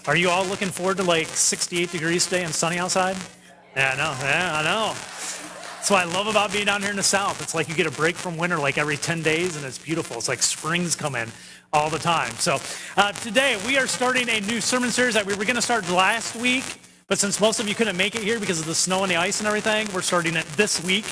Are you all looking forward to like 68 degrees today and sunny outside? Yeah, I know. That's what I love about being down here in the South. It's like you get a break from winter like every 10 days, and it's beautiful. It's like spring's coming all the time. So today we are starting a new sermon series that we were going to start last week, but since most of you couldn't make it here because of the snow and the ice and everything, we're starting it this week.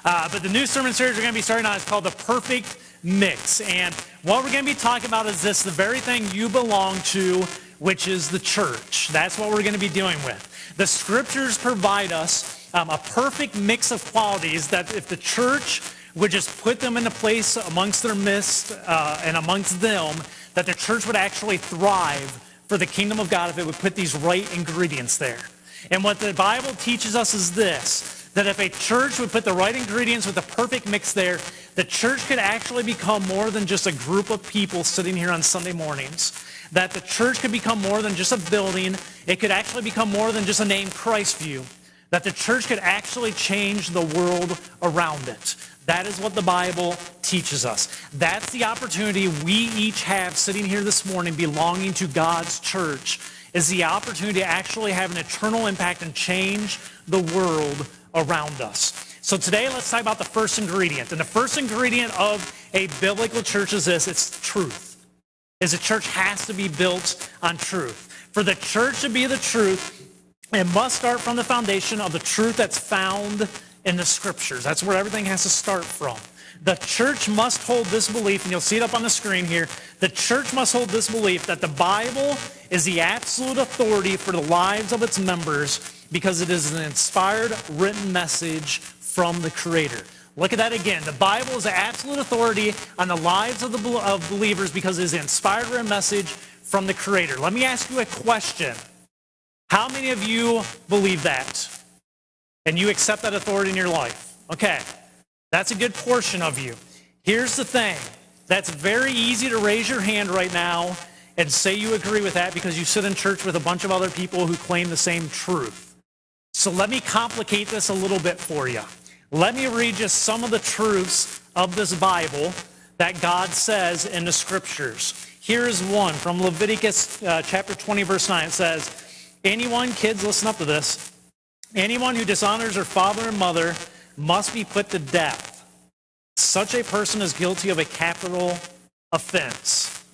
But the new sermon series we're going to be starting on is called The Perfect Mix. And what we're going to be talking about is this, the very thing you belong to, which is the church. That's what we're going to be dealing with. The scriptures provide us a perfect mix of qualities that if the church would just put them into place amongst their midst and amongst them, that the church would actually thrive for the kingdom of God if it would put these right ingredients there. And what the Bible teaches us is this, that if a church would put the right ingredients with the perfect mix there, the church could actually become more than just a group of people sitting here on Sunday mornings. That the church could become more than just a building. It could actually become more than just a name, Christview. That the church could actually change the world around it. That is what the Bible teaches us. That's the opportunity we each have sitting here this morning belonging to God's church, is the opportunity to actually have an eternal impact and change the world around us. So today let's talk about the first ingredient. And the first ingredient of a biblical church is this, it's truth. Is a church has to be built on truth. For the church to be the truth, it must start from the foundation of the truth that's found in the scriptures. That's where everything has to start from. The church must hold this belief, and you'll see it up on the screen here. The church must hold this belief that the Bible is the absolute authority for the lives of its members because it is an inspired, written message from the Creator. Look at that again. The Bible is the absolute authority on the lives of believers because it is an inspired, written message from the Creator. Let me ask you a question. How many of you believe that? And you accept that authority in your life? Okay. That's a good portion of you. Here's the thing. That's very easy to raise your hand right now and say you agree with that because you sit in church with a bunch of other people who claim the same truth. So let me complicate this a little bit for you. Let me read just some of the truths of this Bible that God says in the scriptures. Here is one from Leviticus chapter 20, verse 9. It says, anyone, kids, listen up to this. Anyone who dishonors their father and mother must be put to death. Such a person is guilty of a capital offense.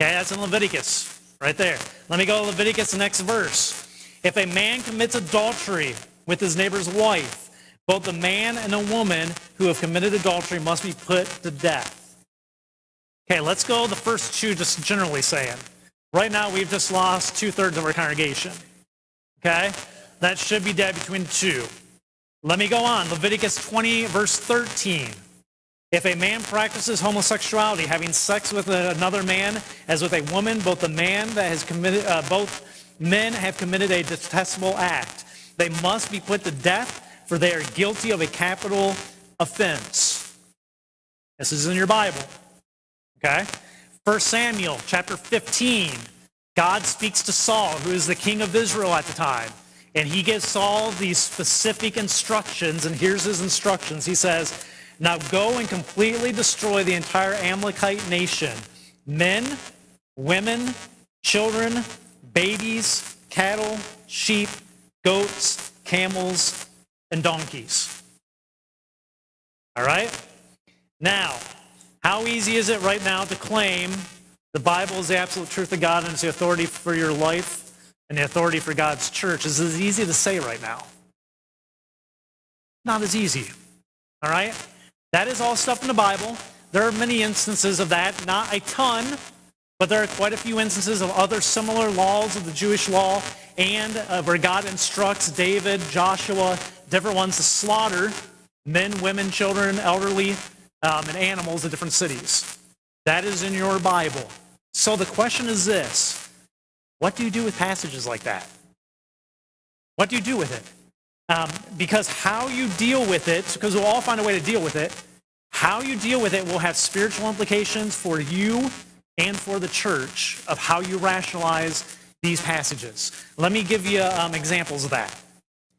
Okay, that's in Leviticus, right there. Let me go to Leviticus, the next verse. If a man commits adultery with his neighbor's wife, both the man and the woman who have committed adultery must be put to death. Okay, let's go the first two, just generally saying. Right now, we've just lost 2/3 of our congregation. Okay? That should be dead between the two. Let me go on. Leviticus 20, verse 13. If a man practices homosexuality, having sex with another man as with a woman, both men have committed a detestable act. They must be put to death, for they are guilty of a capital offense. This is in your Bible. Okay? 1 Samuel chapter 15. God speaks to Saul, who is the king of Israel at the time. And he gives Saul these specific instructions, and here's his instructions. He says, now go and completely destroy the entire Amalekite nation. Men, women, children, babies, cattle, sheep, goats, camels, and donkeys. All right? Now, how easy is it right now to claim the Bible is the absolute truth of God and it's the authority for your life and the authority for God's church? Is it easy to say right now? Not as easy. All right? That is all stuff in the Bible. There are many instances of that, not a ton, but there are quite a few instances of other similar laws of the Jewish law and where God instructs David, Joshua, different ones to slaughter men, women, children, elderly, and animals in different cities. That is in your Bible. So the question is this. What do you do with passages like that? What do you do with it? Because how you deal with it, because we'll all find a way to deal with it, how you deal with it will have spiritual implications for you and for the church of how you rationalize these passages. Let me give you examples of that.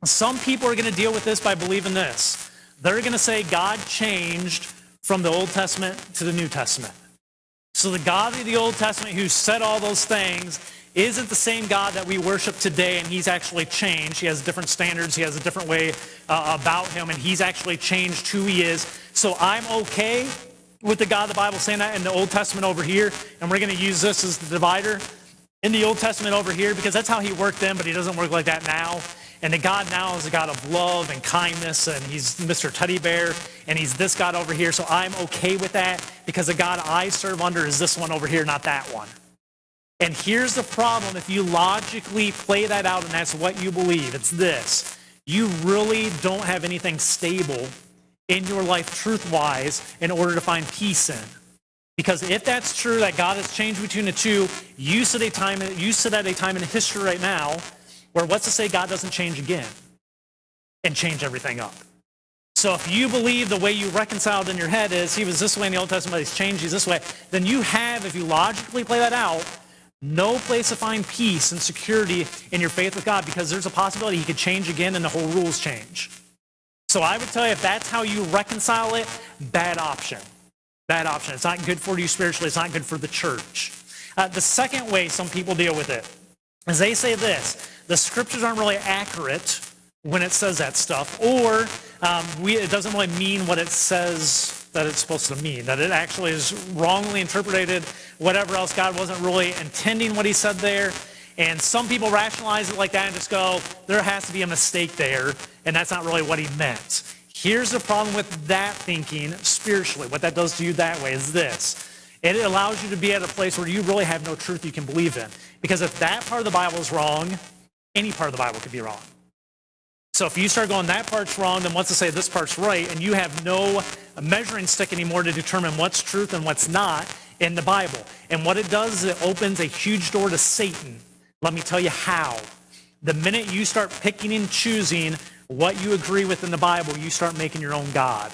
Some people are going to deal with this by believing this. They're going to say God changed from the Old Testament to the New Testament. So the God of the Old Testament who said all those things isn't the same God that we worship today, and he's actually changed. He has different standards. He has a different way about him, and he's actually changed who he is. So I'm okay with the God of the Bible saying that in the Old Testament over here, and we're going to use this as the divider in the Old Testament over here because that's how he worked then, but he doesn't work like that now. And the God now is a God of love and kindness, and he's Mr. Teddy Bear, and he's this God over here. So I'm okay with that because the God I serve under is this one over here, not that one. And here's the problem. If you logically play that out and that's what you believe, it's this. You really don't have anything stable in your life truth-wise in order to find peace in. Because if that's true, that God has changed between the two, you sit at a time in history right now where what's to say God doesn't change again and change everything up. So if you believe the way you reconciled in your head is he was this way in the Old Testament, he's changed, he's this way, then you have, if you logically play that out, no place to find peace and security in your faith with God because there's a possibility he could change again and the whole rules change. So I would tell you if that's how you reconcile it, bad option. Bad option. It's not good for you spiritually. It's not good for the church. The second way some people deal with it is they say this. The scriptures aren't really accurate when it says that stuff, or it doesn't really mean what it says that it's supposed to mean, that it actually is wrongly interpreted, whatever else. God wasn't really intending what he said there. And some people rationalize it like that and just go, there has to be a mistake there, and that's not really what he meant. Here's the problem with that thinking spiritually. What that does to you that way is this. It allows you to be at a place where you really have no truth you can believe in. Because if that part of the Bible is wrong, any part of the Bible could be wrong. So if you start going, that part's wrong, then what's to say this part's right, and you have no measuring stick anymore to determine what's truth and what's not in the Bible. And what it does is it opens a huge door to Satan. Let me tell you how. The minute you start picking and choosing what you agree with in the Bible, you start making your own God.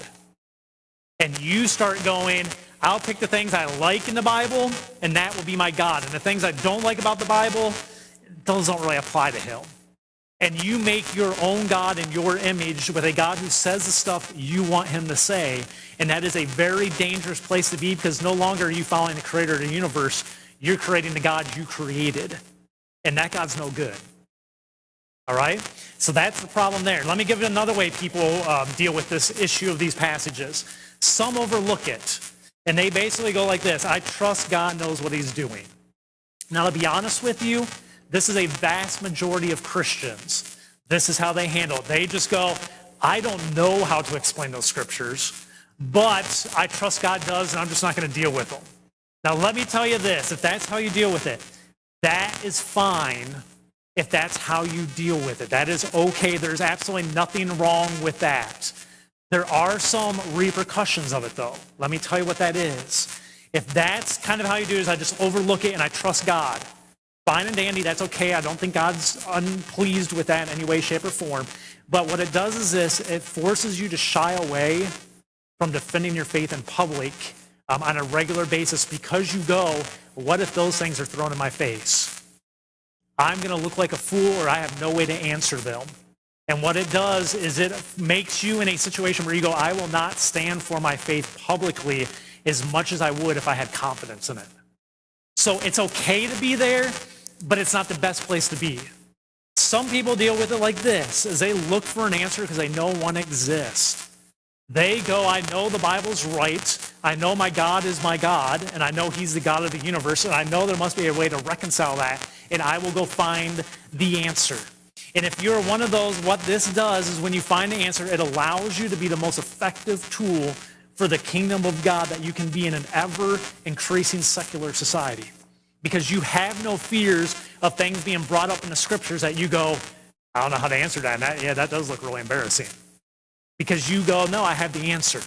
And you start going, I'll pick the things I like in the Bible, and that will be my God. And the things I don't like about the Bible, those don't really apply to him. And you make your own God in your image with a God who says the stuff you want him to say. And that is a very dangerous place to be because no longer are you following the creator of the universe. You're creating the God you created. And that God's no good. All right? So that's the problem there. Let me give you another way people deal with this issue of these passages. Some overlook it. And they basically go like this. I trust God knows what he's doing. Now, to be honest with you, this is a vast majority of Christians. This is how they handle it. They just go, I don't know how to explain those scriptures, but I trust God does, and I'm just not going to deal with them. Now, let me tell you this. If that's how you deal with it, that is fine if that's how you deal with it. That is okay. There's absolutely nothing wrong with that. There are some repercussions of it, though. Let me tell you what that is. If that's kind of how you do it, is I just overlook it and I trust God. Fine and dandy, that's okay. I don't think God's unpleased with that in any way, shape, or form. But what it does is this, it forces you to shy away from defending your faith in public on a regular basis because you go, what if those things are thrown in my face? I'm going to look like a fool or I have no way to answer them. And what it does is it makes you in a situation where you go, I will not stand for my faith publicly as much as I would if I had confidence in it. So it's okay to be there, but it's not the best place to be. Some people deal with it like this, as they look for an answer because they know one exists. They go, I know the Bible's right. I know my God is my God, and I know he's the God of the universe, and I know there must be a way to reconcile that, and I will go find the answer. And if you're one of those, what this does is when you find the answer, it allows you to be the most effective tool for the kingdom of God that you can be in an ever-increasing secular society. Because you have no fears of things being brought up in the scriptures that you go, I don't know how to answer that. And that does look really embarrassing. Because you go, no, I have the answer.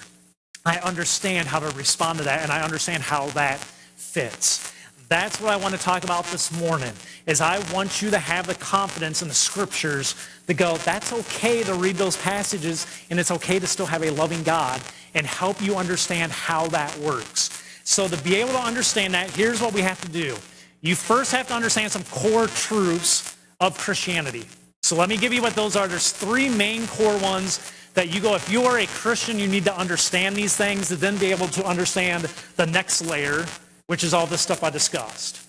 I understand how to respond to that, and I understand how that fits. That's what I want to talk about this morning, is I want you to have the confidence in the scriptures to go, that's okay to read those passages, and it's okay to still have a loving God and help you understand how that works. So to be able to understand that, here's what we have to do. You first have to understand some core truths of Christianity. So let me give you what those are. There's three main core ones that you go, if you are a Christian, you need to understand these things to then be able to understand the next layer, which is all this stuff I discussed.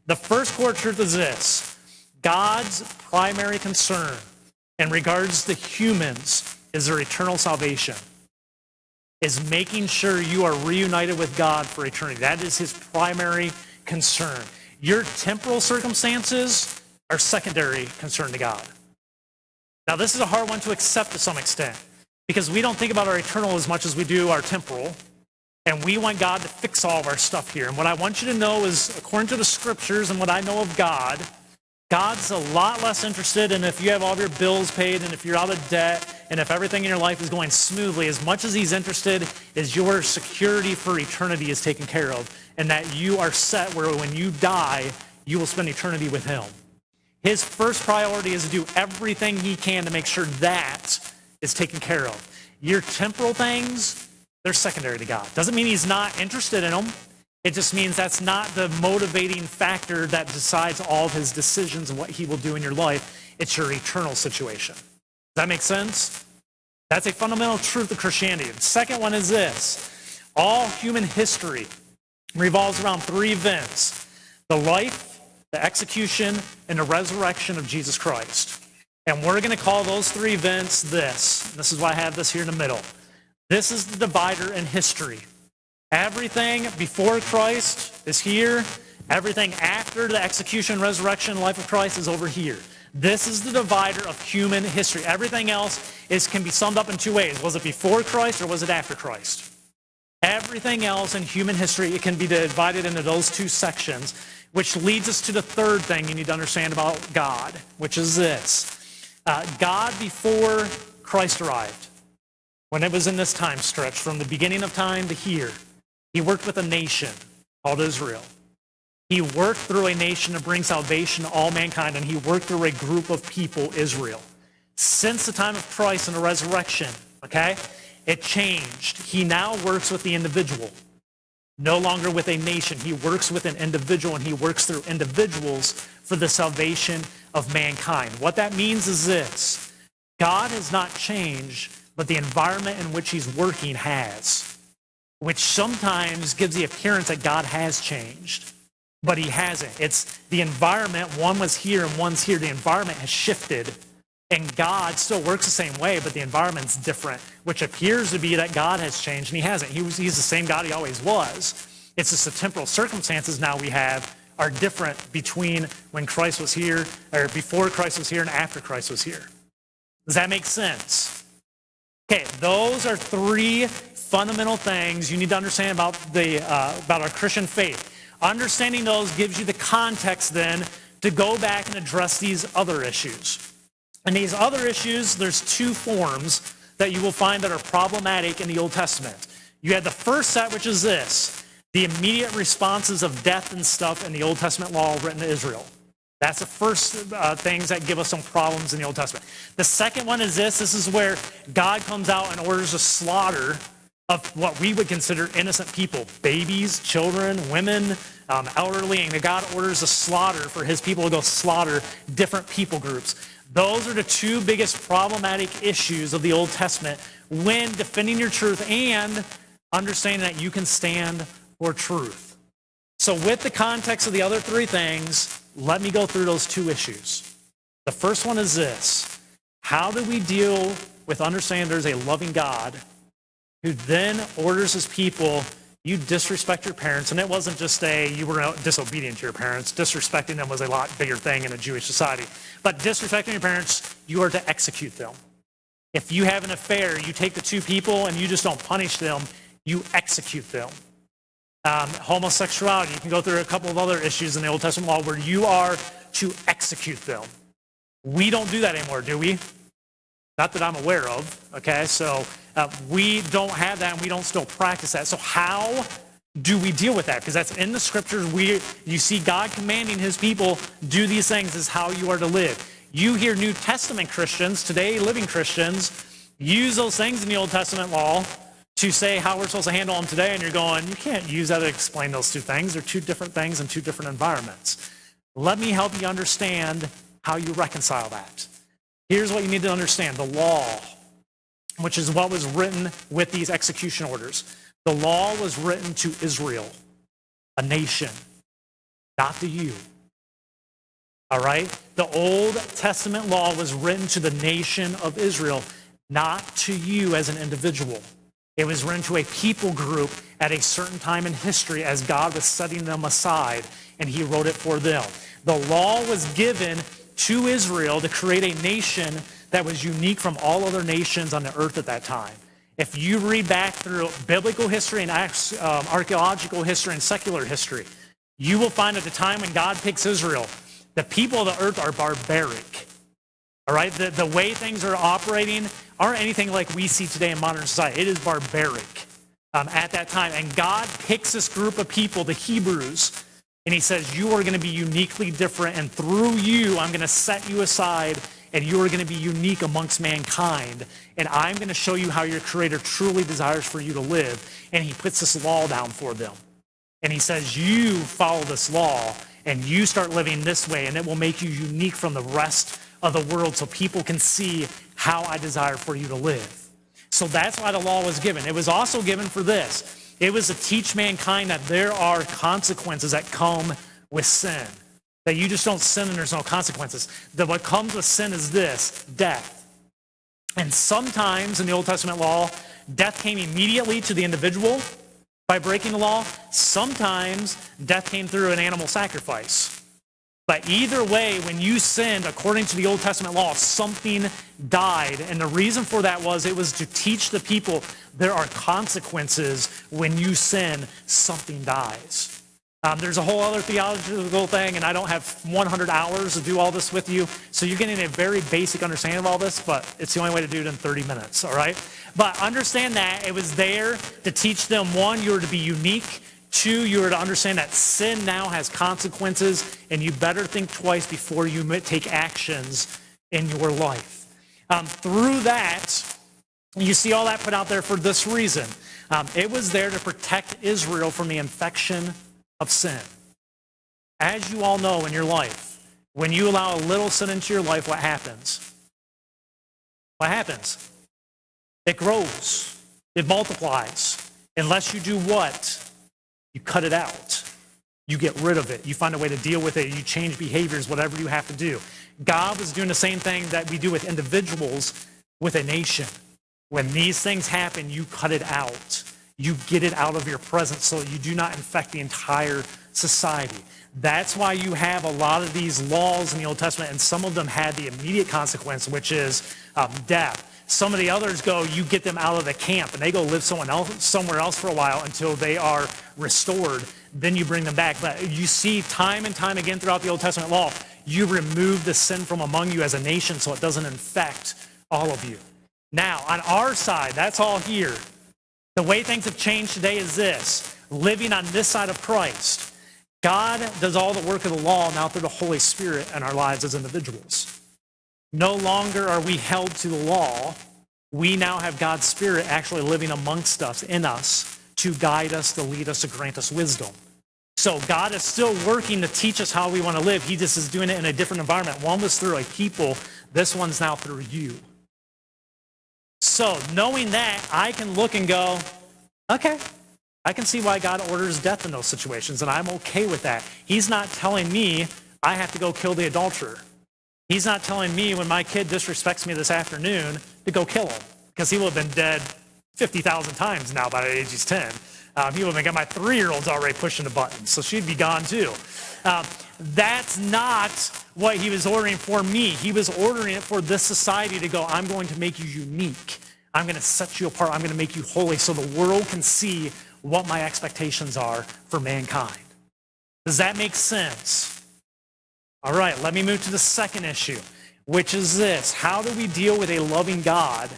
The first core truth is this: God's primary concern in regards to humans is their eternal salvation, is making sure you are reunited with God for eternity. That is his primary concern. Your temporal circumstances are secondary concern to God. Now, this is a hard one to accept to some extent, because we don't think about our eternal as much as we do our temporal, and we want God to fix all of our stuff here. And what I want you to know is, according to the scriptures and what I know of God, God's a lot less interested in if you have all of your bills paid and if you're out of debt and if everything in your life is going smoothly, as much as he's interested is your security for eternity is taken care of, and that you are set where when you die, you will spend eternity with him. His first priority is to do everything he can to make sure that is taken care of. Your temporal things, they're secondary to God. Doesn't mean he's not interested in them. It just means that's not the motivating factor that decides all of his decisions and what he will do in your life. It's your eternal situation. Does that make sense? That's a fundamental truth of Christianity. The second one is this: all human history revolves around three events: the life, the execution, and the resurrection of Jesus Christ. And we're going to call those three events this. This is why I have this here in the middle. This is the divider in history. Everything before Christ is here. Everything after the execution, resurrection, and life of Christ is over here. This is the divider of human history. Everything else can be summed up in two ways. Was it before Christ or was it after Christ? Everything else in human history, it can be divided into those two sections, which leads us to the third thing you need to understand about God, which is this. God before Christ arrived, when it was in this time stretch, from the beginning of time to here, he worked with a nation called Israel. He worked through a nation to bring salvation to all mankind, and he worked through a group of people, Israel. Since the time of Christ and the resurrection, okay, it changed. He now works with the individual, no longer with a nation. He works with an individual, and he works through individuals for the salvation of mankind. What that means is this: God has not changed, but the environment in which he's working has, which sometimes gives the appearance that God has changed, but he hasn't. It's the environment. One was here and one's here. The environment has shifted, and God still works the same way, but the environment's different, which appears to be that God has changed, and he hasn't. He's the same God he always was. It's just the temporal circumstances now we have are different between when Christ was here, or before Christ was here, and after Christ was here. Does that make sense? Okay, those are three fundamental things you need to understand about our Christian faith. Understanding those gives you the context then to go back and address these other issues. And these other issues, there's two forms that you will find that are problematic in the Old Testament. You had the first set, which is this: the immediate responses of death and stuff in the Old Testament law written to Israel. That's the first things that give us some problems in the Old Testament. The second one is this. This is where God comes out and orders a slaughter of what we would consider innocent people: babies, children, women, elderly. And God orders a slaughter for his people to go slaughter different people groups. Those are the two biggest problematic issues of the Old Testament when defending your truth and understanding that you can stand for truth. So with the context of the other three things, let me go through those two issues. The first one is this: how do we deal with understanding there's a loving God who then orders his people, you disrespect your parents? And it wasn't just you were disobedient to your parents. Disrespecting them was a lot bigger thing in a Jewish society. But disrespecting your parents, you are to execute them. If you have an affair, you take the two people and you just don't punish them, you execute them. Homosexuality, you can go through a couple of other issues in the Old Testament law where you are to execute them. We don't do that anymore, do we? Not that I'm aware of, okay? So we don't have that, and we don't still practice that. So how do we deal with that? Because that's in the scriptures. You see God commanding his people, do these things is how you are to live. You hear New Testament Christians, today living Christians, use those things in the Old Testament law to say how we're supposed to handle them today, and you're going, you can't use that to explain those two things. They're two different things in two different environments. Let me help you understand how you reconcile that. Here's what you need to understand. The law, which is what was written with these execution orders. The law was written to Israel. a nation, not to you. All right? The Old Testament law was written to the nation of Israel, not to you as an individual. It was written to a people group at a certain time in history as God was setting them aside, and he wrote it for them. The law was given to Israel to create a nation that was unique from all other nations on the earth at that time. If you read back through biblical history and archaeological history and secular history, you will find at the time when God picks Israel, the people of the earth are barbaric. All right? The way things are operating aren't anything like we see today in modern society. It is barbaric at that time. And God picks this group of people, the Hebrews, and he says, you are going to be uniquely different, and through you, I'm going to set you aside, and you are going to be unique amongst mankind. And I'm going to show you how your Creator truly desires for you to live. And he puts this law down for them. And he says, you follow this law, and you start living this way, and it will make you unique from the rest of the world so people can see how I desire for you to live. So that's why the law was given. It was also given for this. It was to teach mankind that there are consequences that come with sin. That you just don't sin and there's no consequences. That what comes with sin is this, death. And sometimes in the Old Testament law, death came immediately to the individual by breaking the law. Sometimes death came through an animal sacrifice. But either way, when you sinned, according to the Old Testament law, something died. And the reason for that was it was to teach the people there are consequences when you sin, something dies. There's a whole other theological thing, and I don't have 100 hours to do all this with you. So you're getting a very basic understanding of all this, but it's the only way to do it in 30 minutes, all right? But understand that it was there to teach them, one, you were to be unique. Two, you are to understand that sin now has consequences, and you better think twice before you take actions in your life. Through that, you see all that put out there for this reason. It was there to protect Israel from the infection of sin. As you all know in your life, when you allow a little sin into your life, what happens? What happens? It grows. It multiplies. Unless you do what? You cut it out. You get rid of it. You find a way to deal with it. You change behaviors, whatever you have to do. God was doing the same thing that we do with individuals, with a nation. When these things happen, you cut it out. You get it out of your presence so you do not infect the entire society. That's why you have a lot of these laws in the Old Testament, and some of them had the immediate consequence, which is death. Some of the others go, you get them out of the camp, and they go live somewhere else for a while until they are restored. Then you bring them back. But you see time and time again throughout the Old Testament law, you remove the sin from among you as a nation so it doesn't infect all of you. Now, on our side, that's all here. The way things have changed today is this. Living on this side of Christ, God does all the work of the law now through the Holy Spirit in our lives as individuals. No longer are we held to the law. We now have God's Spirit actually living amongst us, in us, to guide us, to lead us, to grant us wisdom. So God is still working to teach us how we want to live. He just is doing it in a different environment. One was through a people. This one's now through you. So knowing that, I can look and go, okay, I can see why God orders death in those situations, and I'm okay with that. He's not telling me I have to go kill the adulterer. He's not telling me when my kid disrespects me this afternoon to go kill him, because he will have been dead 50,000 times now by the age he's 10. He would have got my 3-year-old's already pushing the buttons, so she'd be gone too. That's not what he was ordering for me. He was ordering it for this society to go, I'm going to make you unique. I'm going to set you apart. I'm going to make you holy so the world can see what my expectations are for mankind. Does that make sense? All right, let me move to the second issue, which is this. How do we deal with a loving God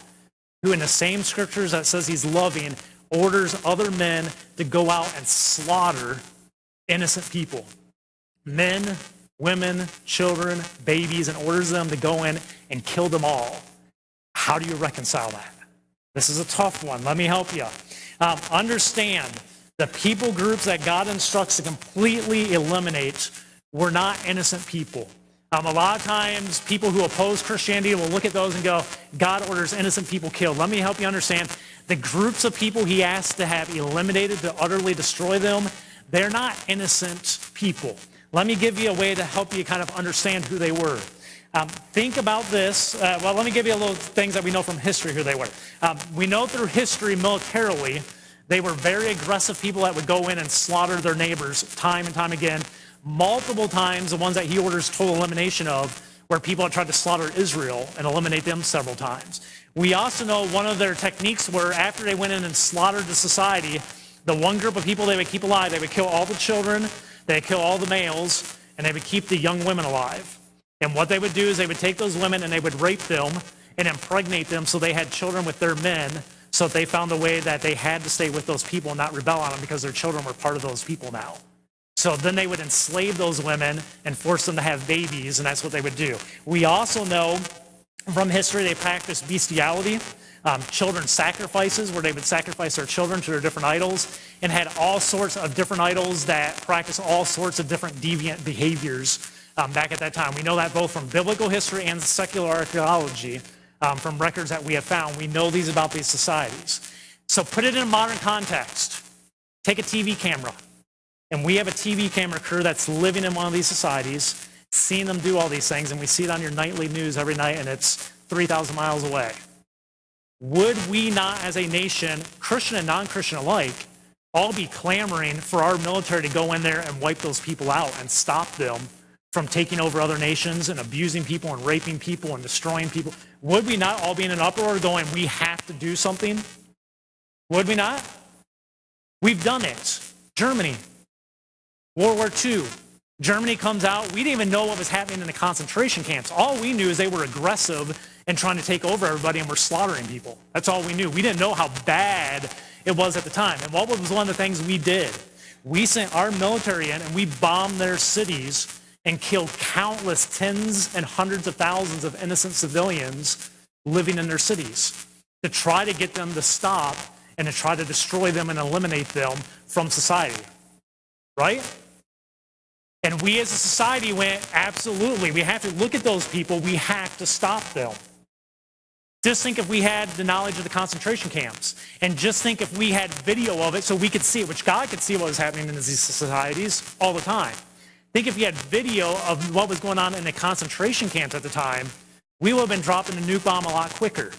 who in the same scriptures that says he's loving orders other men to go out and slaughter innocent people? Men, women, children, babies, and orders them to go in and kill them all. How do you reconcile that? This is a tough one. Let me help you. Understand the people groups that God instructs to completely eliminate were not innocent people. A lot of times people who oppose Christianity will look at those and go, God orders innocent people killed. Let me help you understand. The groups of people he asked to have eliminated, to utterly destroy them, They're not innocent people. Let me give you a way to help you kind of understand who they were. Think about this. Well, let me give you a little things that we know from history who they were. We know through history militarily, they were very aggressive people that would go in and slaughter their neighbors time and time again. Multiple times, the ones that he orders total elimination of, where people had tried to slaughter Israel and eliminate them several times. We also know one of their techniques were after they went in and slaughtered the society, the one group of people they would keep alive, they would kill all the children, they would kill all the males, and they would keep the young women alive. And what they would do is they would take those women and they would rape them and impregnate them so they had children with their men, so that they found a way that they had to stay with those people and not rebel on them because their children were part of those people now. So then they would enslave those women and force them to have babies, and that's what they would do. We also know from history they practiced bestiality, children's sacrifices, where they would sacrifice their children to their different idols, and had all sorts of different idols that practiced all sorts of different deviant behaviors back at that time. We know that both from biblical history and secular archaeology, from records that we have found. We know these about these societies. So put it in a modern context. Take a TV camera. And we have a TV camera crew that's living in one of these societies, seeing them do all these things, and we see it on your nightly news every night, and it's 3,000 miles away. Would we not, as a nation, Christian and non-Christian alike, all be clamoring for our military to go in there and wipe those people out and stop them from taking over other nations and abusing people and raping people and destroying people? Would we not all be in an uproar going, we have to do something? Would we not? We've done it. Germany. World War II, Germany comes out. We didn't even know what was happening in the concentration camps. All we knew is they were aggressive and trying to take over everybody and were slaughtering people. That's all we knew. We didn't know how bad it was at the time. And what was one of the things we did? We sent our military in and we bombed their cities and killed countless tens and hundreds of thousands of innocent civilians living in their cities to try to get them to stop and to try to destroy them and eliminate them from society. Right? And we as a society went, absolutely, we have to look at those people, we have to stop them. Just think if we had the knowledge of the concentration camps, and just think if we had video of it so we could see it, which God could see what was happening in these societies all the time. Think if you had video of what was going on in the concentration camps at the time, we would have been dropping a nuke bomb a lot quicker,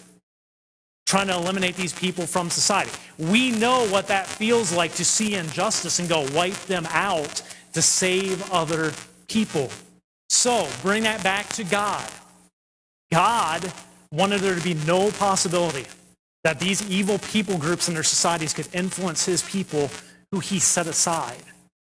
trying to eliminate these people from society. We know what that feels like to see injustice and go wipe them out to save other people. So bring that back to God. God wanted there to be no possibility that these evil people groups in their societies could influence his people who he set aside.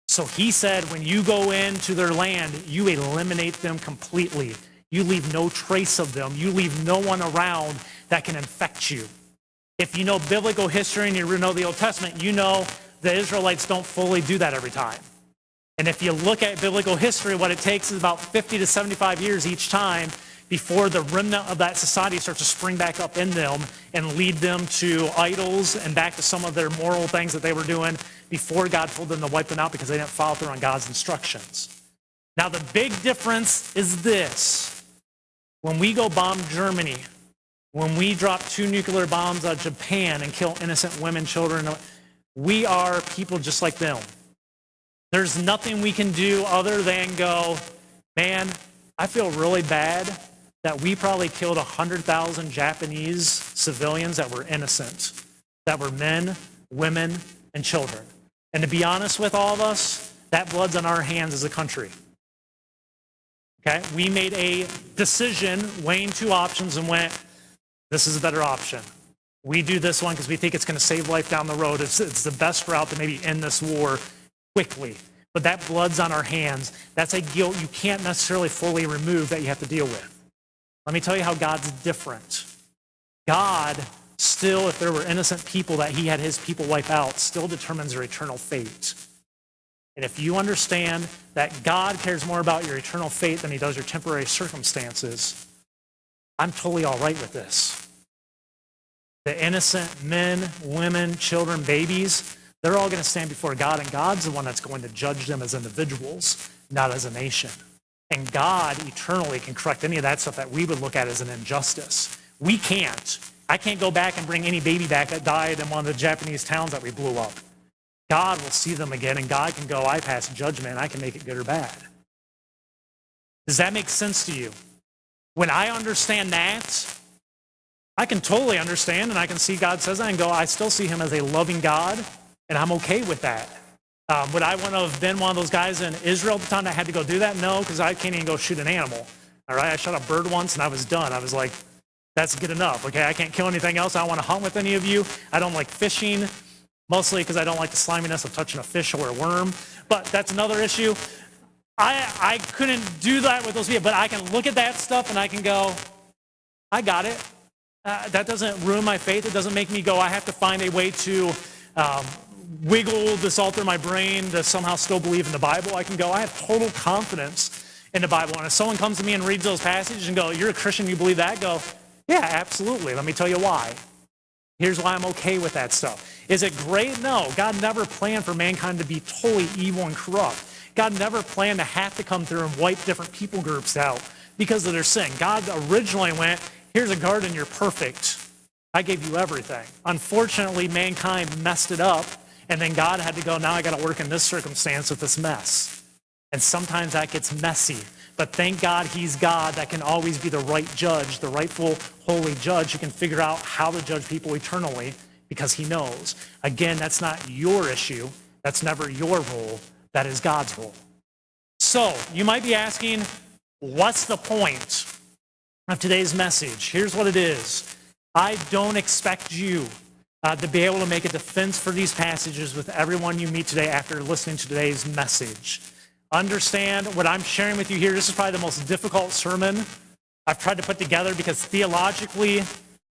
So he said, when you go into their land, you eliminate them completely. You leave no trace of them. You leave no one around that can infect you. If you know biblical history and you know the Old Testament, you know the Israelites don't fully do that every time. And if you look at biblical history, what it takes is about 50 to 75 years each time before the remnant of that society starts to spring back up in them and lead them to idols and back to some of their moral things that they were doing before God told them to wipe them out because they didn't follow through on God's instructions. Now the big difference is this. When we go bomb Germany, when we drop 2 nuclear bombs on Japan and kill innocent women, children, we are people just like them. There's nothing we can do other than go, man, I feel really bad that we probably killed 100,000 Japanese civilians that were innocent, that were men, women, and children. And to be honest with all of us, that blood's on our hands as a country. Okay? We made a decision, weighing 2 options, and went, this is a better option. We do this one because we think it's going to save life down the road. It's the best route to maybe end this war quickly. But that blood's on our hands. That's a guilt you can't necessarily fully remove that you have to deal with. Let me tell you how God's different. God still, if there were innocent people that he had his people wipe out, still determines their eternal fate. And if you understand that God cares more about your eternal fate than he does your temporary circumstances, I'm totally all right with this. The innocent men, women, children, babies, they're all going to stand before God, and God's the one that's going to judge them as individuals, not as a nation. And God eternally can correct any of that stuff that we would look at as an injustice. We can't. I can't go back and bring any baby back that died in one of the Japanese towns that we blew up. God will see them again, and God can go, I pass judgment, I can make it good or bad. Does that make sense to you? When I understand that, I can totally understand, and I can see God says that and go, I still see him as a loving God, and I'm okay with that. Would I want to have been one of those guys in Israel at the time that had to go do that? No, because I can't even go shoot an animal. All right, I shot a bird once, and I was done. I was like, that's good enough. Okay, I can't kill anything else. I don't want to hunt with any of you. I don't like fishing, mostly because I don't like the sliminess of touching a fish or a worm. But that's another issue. I couldn't do that with those people, but I can look at that stuff and I can go, I got it. That doesn't ruin my faith. It doesn't make me go, I have to find a way to wiggle this alter in my brain to somehow still believe in the Bible. I can go, I have total confidence in the Bible. And if someone comes to me and reads those passages and go, you're a Christian, you believe that? Go, yeah, absolutely. Let me tell you why. Here's why I'm okay with that stuff. Is it great? No. God never planned for mankind to be totally evil and corrupt. God never planned to have to come through and wipe different people groups out because of their sin. God originally went, here's a garden, you're perfect. I gave you everything. Unfortunately, mankind messed it up, and then God had to go, now I got to work in this circumstance with this mess. And sometimes that gets messy. But thank God he's God that can always be the right judge, the rightful, holy judge who can figure out how to judge people eternally because he knows. Again, that's not your issue. That's never your role. That is God's role. So you might be asking, what's the point of today's message? Here's what it is. I don't expect you to be able to make a defense for these passages with everyone you meet today after listening to today's message. Understand what I'm sharing with you here. This is probably the most difficult sermon I've tried to put together because theologically,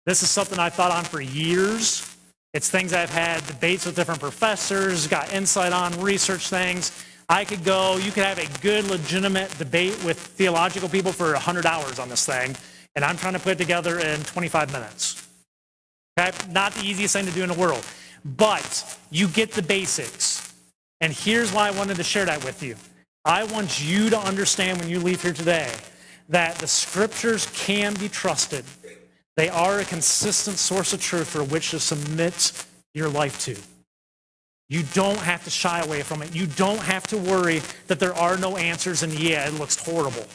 this is something I've thought on for years. It's things I've had debates with different professors, got insight on, research things. I could go, you could have a good, legitimate debate with theological people for 100 hours on this thing, and I'm trying to put it together in 25 minutes. Okay? Not the easiest thing to do in the world, but you get the basics. And here's why I wanted to share that with you. I want you to understand when you leave here today that the scriptures can be trusted. They are a consistent source of truth for which to submit your life to. You don't have to shy away from it. You don't have to worry that there are no answers and yeah, it looks horrible.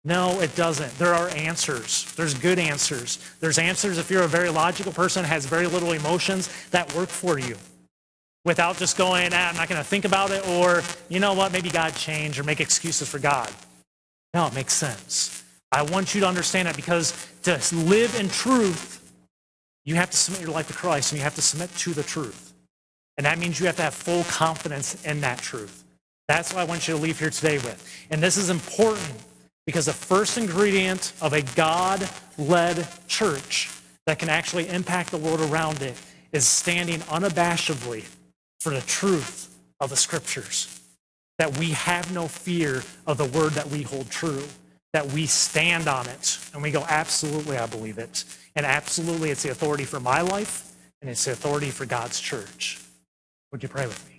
No, it doesn't. There are answers. There's good answers. There's answers if you're a very logical person, has very little emotions, that work for you. Without just going, I'm not going to think about it, or, you know what, maybe God changed, or make excuses for God. No, it makes sense. I want you to understand that because to live in truth, you have to submit your life to Christ, and you have to submit to the truth. And that means you have to have full confidence in that truth. That's what I want you to leave here today with. And this is important because the first ingredient of a God-led church that can actually impact the world around it is standing unabashedly for the truth of the scriptures, that we have no fear of the word that we hold true, that we stand on it, and we go, absolutely, I believe it, and absolutely, it's the authority for my life, and it's the authority for God's church. Would you pray with me?